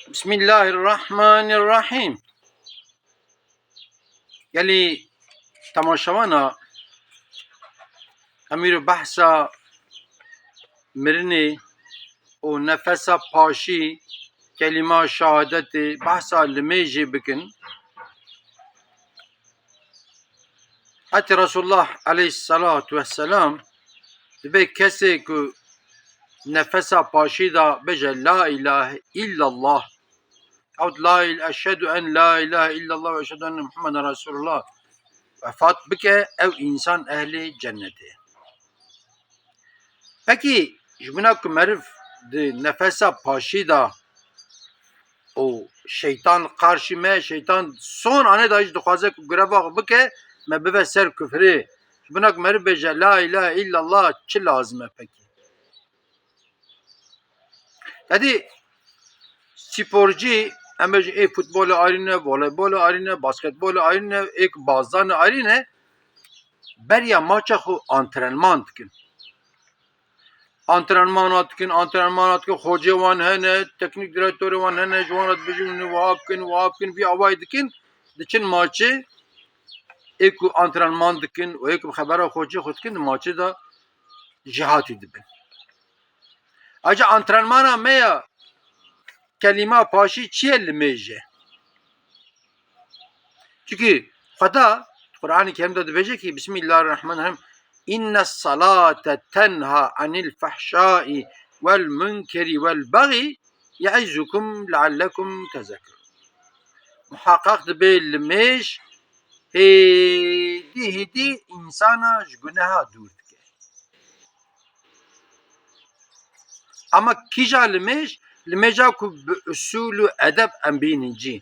Bismillahirrahmanirrahim. Gelî temaşawana emîr behsa mirinê û nefesa paşî kelîma şehadetê behsa li mêjê bikin. Hatî Resulullah aleyhissalatu vesselam dibe kesê ku nefesa paşî da bêje la ilahe illallah eşhedü en la ilahe illallah ve eşhedü enne Muhammeden Resulullah vefat bike ev insan ehli cenneti. Peki jibina ku merif di nefesa paşî da o şeytan karşı me şeytan son ane da hiç dixwaze ku greva bike me bive ser küfrê. Jibina ku merif bêje la ilahe illallah çi lazım e peki? Hadi sporcu em bêjin futbolu ayrı, voleybolu ayrı, basketbolu ayrı, bazdan ayrı beriya maça xwe antrenman dikin. Antrenman dikin, hoca wan hene, teknik direktörü wan hene, ji wan re dibêjin wiha bikin, vî awayî dikin, diçin maçê ku antrenman dikin û ku xebera xocî xwe dikin, di maçê da cihatî dibin. Ayrıca antrenmana me ya kelîma paşî çi ye li mêjê? Çünkü Xweda Kur'an-ı Kerim'de dibêje ki Bismillahirrahmanirrahim İnnes salate tenha anil fahşai vel münkeri vel bagi yaizukum leallekum tezekkerun. Muhakkak dibe li mêj hêdî insana ji guneha dûr dike. Ama kîja li mêja ku bi usulû edeb em bînin cî.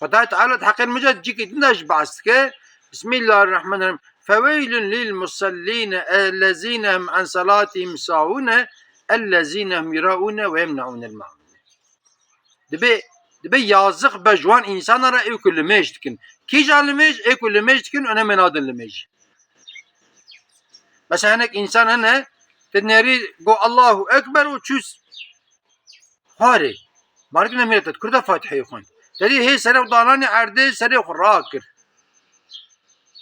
Xwedayê Teala di heqên mêja cikî din de ji behs dike. Bismillahirrahmanirrahim. Feveylun lil musallîne ellezîne hum an salâtihim sâhûne ellezîne hum yurâûne ve yemneûnel ma'ûn. Dibe yazık be ji wan însanara ê ku li mêj dikin. Kîja li mêj ê ku li mêj dikin enemê nadin li mêj. Mesela hinek însan hene di nerî got Allahu ekber û çûs xwarê. Margine mêret Kurda Fatiheyê xwend. Derî hê serê xwe dananê erdê serê xwe rakir.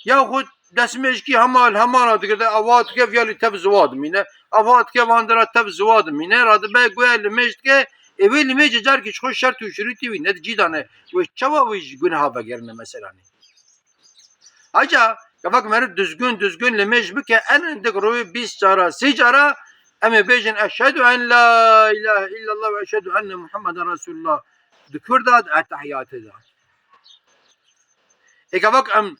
Yaxud destmêjkî hemala dikir de ava dike viya tev ziwa dimîne, ava dike vandira tev ziwa dimîne, radibe guya li mêj dike evê li mêjê carkî ji xwe şert û şirûtî wî ne cî dane wê çawa wî ji guneha vegerine mesela. Ayrıca kavak merif düzgün li mêj bike en dik royê 20 cara 30 cara em ê bêjin eşhedü en la ilahe illallah ve eşhedü enne Muhammeden Resulullah dikir da ettehiyyatê da. Kavak em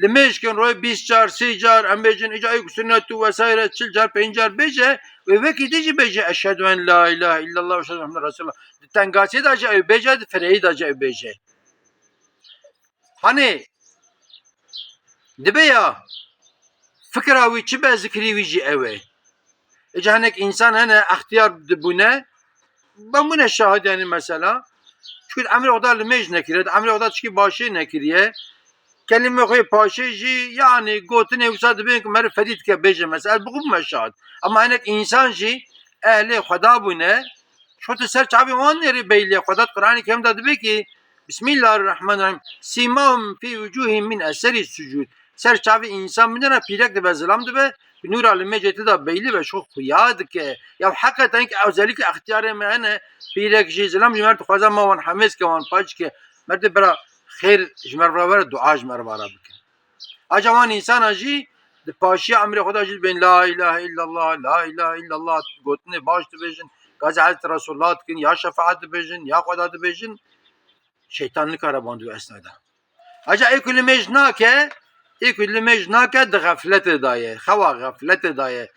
li mêj kin royê 20 car 30 car em bêjin îca eyk sünnetû vesaire 40 car 5 car bêje ve vekî de jî bêje eşhedü en la ilahe illallah ve eşhedü enne Muhammeden Resulullah. Di tengasê da jî ew bêje, di fireyê da jî ew bêje. Hani dibe ya fikra wî çi be zikrî wî jî ew e. Îca hinek însan hene ihtiyar dibûne ben bûne şahid yani mesela. Çünkü emrê xwe da li mêj nekiriye, emrê xwe da tişkî başê nekiriye. Kelime xwe paşê jî yani gotinê wisa dibên ku merî fedî dike bêje mesela bixwe me şahid. Ama hinek însan jî ehlê Xweda bûne şo tu ser çavê wan nerî beylê Xweda Kur'an-ı Kerim'de dibe ki Bismillahirrahmanirrahim Simâhum fî vücûhihim min eserî sucûd. Ser çavê însan bidene pîrek dibe zilam dibe nûra li mêjê da beylî ve şo xuya dike. Ya heqeten ki özellikle ihtiyarê me hene pîrek jî zilam jî mer dixwaze me wan hemêz ke wan paç ke mer de bira xêr ji me re were dua ji me re vara bikin. Ayrıca wan însana jî di paşiya emrê xwe da jî dibên la ilahe illallah, la ilahe illallah gotinê baş dibêjin, gazê Hazreti Resulullah dikin, ya şefaat dibêjin, ya Xweda dibêjin, şeytan nikare bandî wê esnada. Ayrıca ê ku li mêj nake di xefletê da ye, xewa xefletê da ye.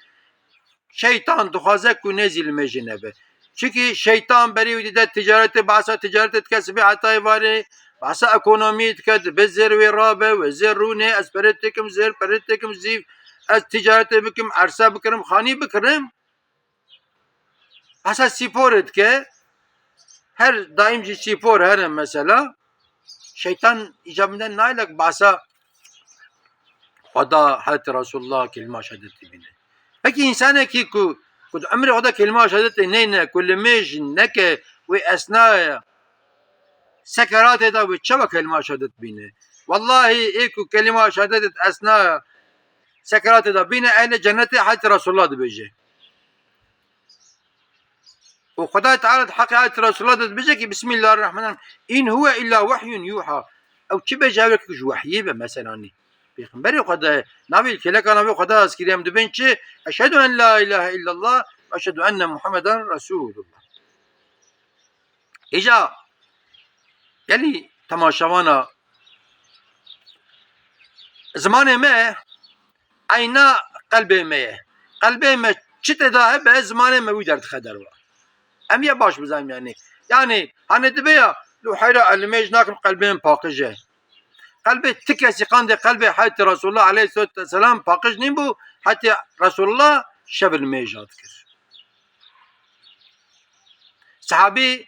Şeytan dixwaze ku nezî li mêjê nebe. Çünkü şeytan berî wî dide ticaretê behsa ticaretê dike sibê hetayê varê behsa ekonomiyê dike dibe zêr wê rabe ve zêr rûnê ez perê têkim zêr perê têkim zîv ez ticaretê bikim erse bikirim xanî bikirim behsa sporê dike her daim jî spor herin mesela şeytan icabından naylek behsa Xweda Hazreti Resulullah kelime şehadetê bîne. Peki insanekî ku emrê xwe da kelime şehadetê neyne ku li mêj neke ve esnaya sekerat eda ve çaba kelime şehadet bine. Vallahi ilk kelime şehadet esnaya sekerat eda bine ehle cenneti Hazreti Resulullah dibece. O Huda Teala hakkı Hazreti Resulullah dibece ki Bismillahirrahmanirrahim. İn huve illa vahyun yuha. Ev çi bece ki vahyi be mesela ni. Peygamberi Huda nabil kelek nabi Huda askiriyem dibin ki eşhedü en la ilahe illallah ve eşhedü enne Muhammeden Resulullah. İca yani temaşavana zamanı me ayna kalbe me kalbe me çit eda be zamanı me bu dert kadar var. Em ya baş bizem yani hani dibe ya luhayra elmej nakim kalbim pakıje kalbe tikesi kande kalbe Hazreti Resulullah aleyhisselatü vesselam pakıj nin bu hatta Resulullah şebil mejad kir sahabi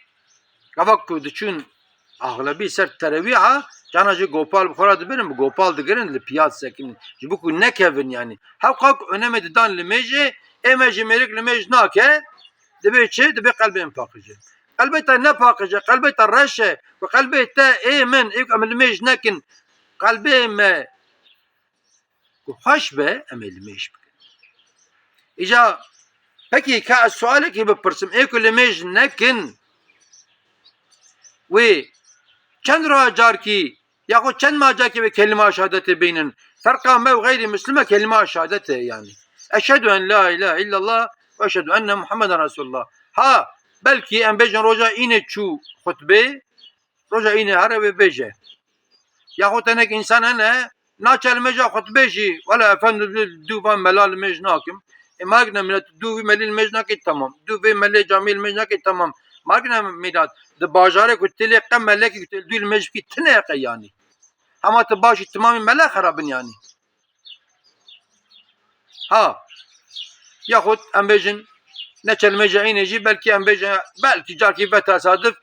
kavak kuduçun aglabi ser tereviha canacı Gopal Bukhara diberim Gopal digerin li piyat sekin jibuku ne kevin yani havkak önemedi dan li meje emeji merik li mej nake dibe çe dibe kalbim pakıje kalbeta ne pakıje kalbeta reşe ve kalbeta emen ek amel mej nekin kalbime hoş be amel mej İca peki ka suali ki bepırsim ek li mej nekin ve çend racar ki yahut çend maca ki ve kelime şehadeti beynin farka mev gayri müslime kelime şehadeti yani eşhedü en la ilahe illallah ve eşhedü enne Muhammeden Resulullah ha belki en bejin roja ine çu hutbe roja ine hare ve beje yahut enek insan ene naçel meja hutbe ji vela efendim duvan melal mejnakim magna millet duvi melil mejnaki tamam duvi melil camil mejnaki tamam magna milat de bajare kutile qam meleki kutil dil mejki tne yani ama te başı tamamı melek harabın yani ha yahut embejin neçel meca ineci belki embeja belki carki ve tesadüf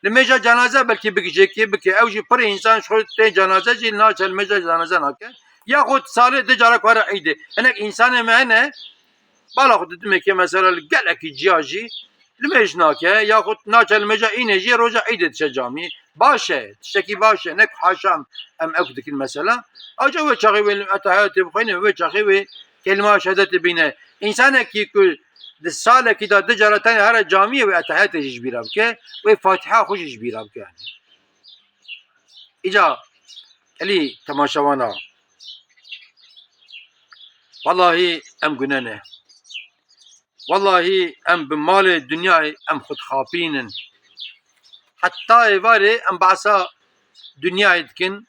meca cenaze belki bikecek ki bike evji par insan şu te cenaze ci neçel meca cenaze nake yahut salih de carak var idi enek insan emene balık dedim ki mesela geleki cihaji limejnake yahut neçel meca ineci roja idi cami başı şeki başı nek haşam em ekdikin mesela aca ve çağı ve etahiyatı bkhine ve çağı ve kelime şehadeti bine insana ki سال کی دا دجارتن هر جامعه و اتحاد جبیراب که و فاتحه خوش جبیراب که yani. İca eli temaşavana vallahi em günene vallahi em bimali dünyayı em khud khapinin hatta evare em basa dünyayı dikin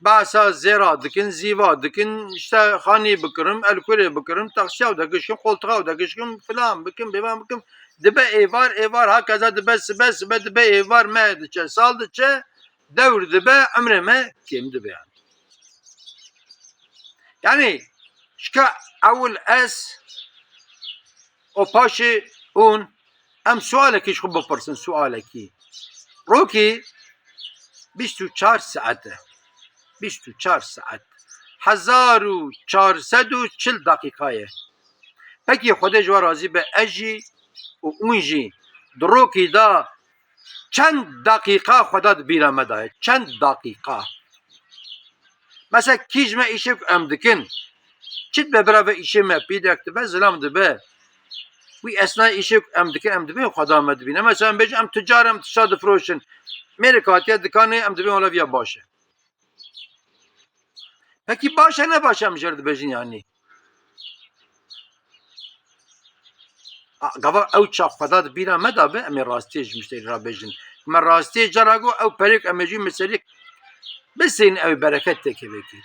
basa zera dikin ziva dikin işte hani bıkırım elkule bıkırım taksiya da gışkım koltuğa da gışkım filan bıkım bevan bıkım dibe evar hakaza dibe sibe dibe evar me diçe saldıçe devr dibe ömreme kim dibe yani şka avul es o paşi un em sualeki şu bıpırsın sualeki roki 24 saate 24 saat 1440 dakikayı. Peki Xuda ji razî be eji û unji drokî da çend dakika Xuda dibîra me daye çend dakika. Mesela kîj me îşek em dikin çit be birave îşê me pîdek dibe zilam dibe wî esnayê îşek em dibe Xuda me dibîne. Mesela em bêjin em ticar em tişa difroşin mêrê hatiye dikanê em dibên olaviya baş e. Peki başa ne başa mıcırdı bejin yani? Gava ev çafada da bira meda be emi rastiye müşteri rabejin. Men rastiye carago ev perik emeci meselik besin ev bereket teki beki.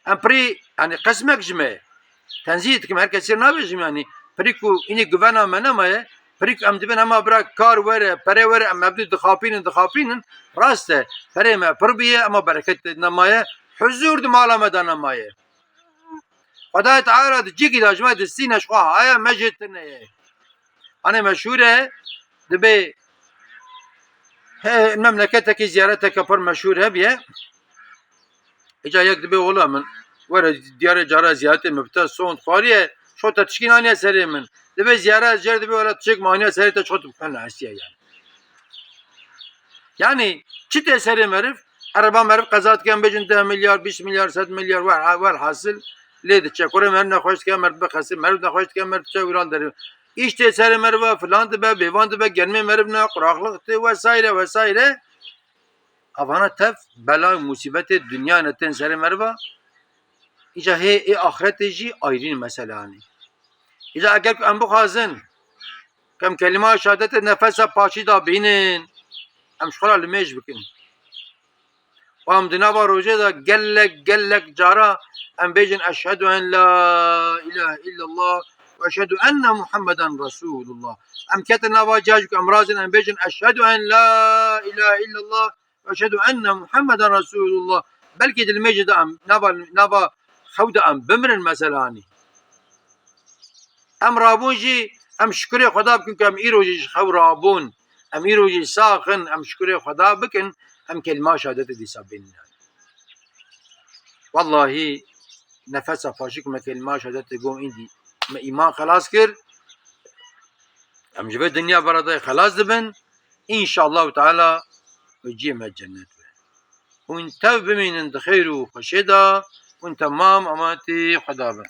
Em pri yani kısmek jme tenzih etkim herkesi nabejim yani. Priku ini güvena menamaye prik em dibin ama bırak kar vere pere vere em mebdi dıkhapinin raste pere me pirbiye ama bereket namaye huzur malamadan namaye. Xuda Teala dicik ilacma distine şuha aya mecitne. Hani meşhure dibe memleketteki ziyaret kapar meşhur hebiye. İca yek dibe ola min. Vere diyare cara ziyarete mebta son fariye şota tişkin aniye serimin. Dibe ziyaret cer dibe ola tişik maniye serite çoğutup kanla asiye yani. Yani çi teseri merif araba merif kazat ken bejin 10 milyar 20 milyar 100 milyar var hasıl ledi çekore mer ne hoş ken mer bekası mer ne hoş ken mer çeviran der. İş teseri merve filan de be bevan de be gelme merif ne kuraklık de vesaire vesaire. Avana tef bela musibet dünya neten seri merve. İca he ahiret ji ayrı mesela hani. İca eğer em bu hazın kem kelime şehadet nefese paçi da binin. Em şola limeş bikin. Am dinava roje da gellek cara em bejin eşhedü en la ilahe illallah ve eşhedü enne Muhammeden Resulullah. Em ketin nava cacuk em razin em bejin eşhedü en la ilahe illallah ve eşhedü enne Muhammeden Resulullah. Belki dilmeci de em nava xevde em bimirin mesela hani. Em rabun jî em şükürê Xweda bikin ku em îro jî ji xew rabûn. Em îro jî saxin em şükürê Xweda bikin em kelima şehadetê dîsa bînin. Vallahi nefesa paşik me kelima şehadetê gom îdî me îman xelas kir. Em ji vê dinya beredayê xelas dibin. İnşallahu Teala ciyê me cennet be. Hûn tev bimînin di xêr û xweşê de hûn temam emanetê Xweda be.